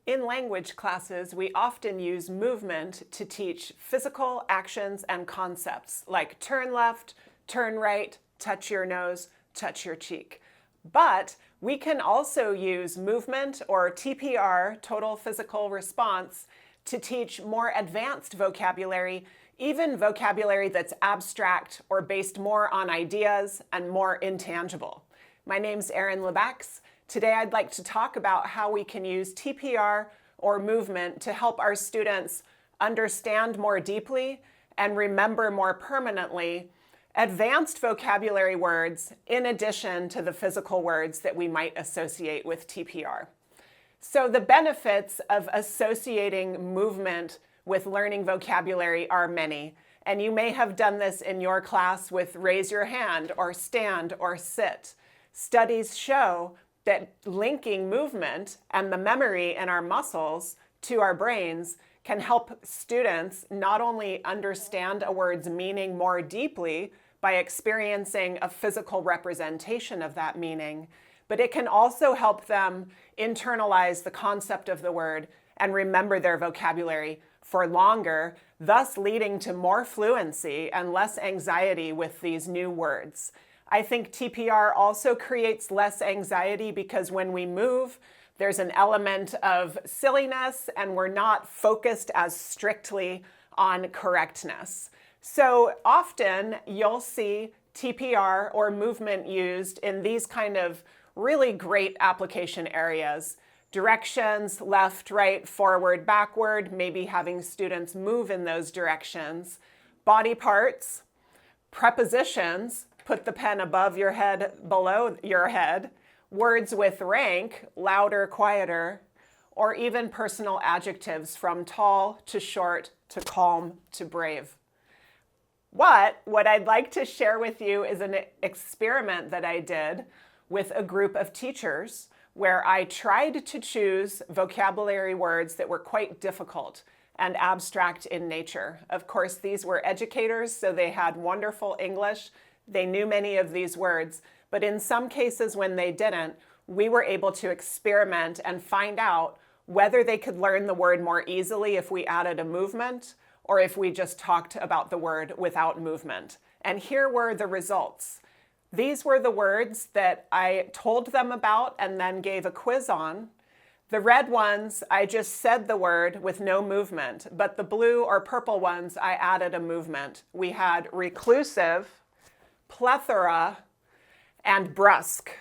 In language classes, we often use movement to teach physical actions and concepts like turn left, turn right, touch your nose, touch your cheek. But we can also use movement or TPR, total physical response, to teach more advanced vocabulary, even vocabulary that's abstract or based more on ideas and more intangible. My name's Erin. Today I'd like to talk about how we can use TPR or movement to help our students understand more deeply and remember more permanently advanced vocabulary words in addition to the physical words that we might associate with TPR. So the benefits of associating movement with learning vocabulary are many, and you may have done this in your class with raise your hand or stand or sit. Studies show that linking movement and the memory in our muscles to our brains can help students not only understand a word's meaning more deeply by experiencing a physical representation of that meaning, but it can also help them internalize the concept of the word and remember their vocabulary for longer, thus leading to more fluency and less anxiety with these new words. I think TPR also creates less anxiety because when we move, there's an element of silliness and we're not focused as strictly on correctness. So often you'll see TPR or movement used in these kind of really great application areas. Directions, left, right, forward, backward, maybe having students move in those directions. Body parts, prepositions, put the pen above your head, below your head, words with rank, louder, quieter, or even personal adjectives from tall to short to calm to brave. What I'd like to share with you is an experiment that I did with a group of teachers where I tried to choose vocabulary words that were quite difficult and abstract in nature. Of course, these were educators, so they had wonderful English. They knew many of these words, but in some cases when they didn't, we were able to experiment and find out whether they could learn the word more easily if we added a movement or if we just talked about the word without movement. And here were the results. These were the words that I told them about and then gave a quiz on. The red ones, I just said the word with no movement, but the blue or purple ones, I added a movement. We had reclusive, plethora, and brusque.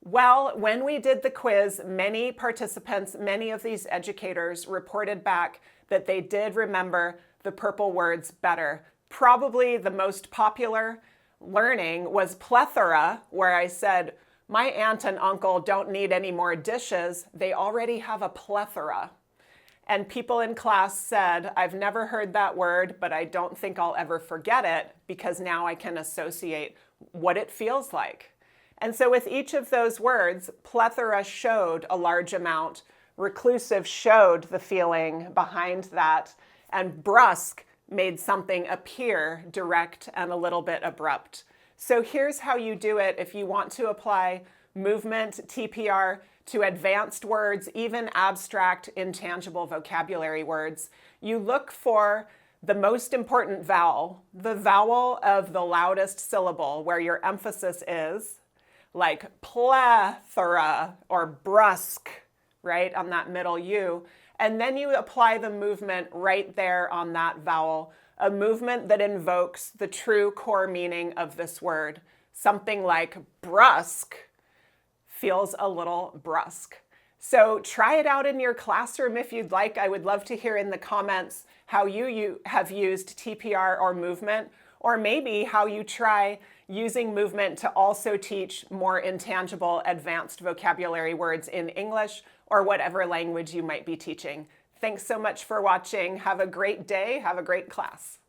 Well, when we did the quiz, many participants, many of these educators reported back that they did remember the purple words better. Probably the most popular learning was plethora, where I said, my aunt and uncle don't need any more dishes. They already have a plethora. And people in class said, I've never heard that word, but I don't think I'll ever forget it because now I can associate what it feels like. And so with each of those words, plethora showed a large amount, reclusive showed the feeling behind that, and brusque made something appear direct and a little bit abrupt. So here's how you do it if you want to apply movement, TPR, to advanced words, even abstract, intangible vocabulary words. You look for the most important vowel, the vowel of the loudest syllable where your emphasis is, like plethora or brusque, right, on that middle U. And then you apply the movement right there on that vowel, a movement that invokes the true core meaning of this word. Something like brusque feels a little brusque. So try it out in your classroom if you'd like. I would love to hear in the comments how you have used TPR or movement, or maybe how you try using movement to also teach more intangible, advanced vocabulary words in English or whatever language you might be teaching. Thanks so much for watching. Have a great day. Have a great class.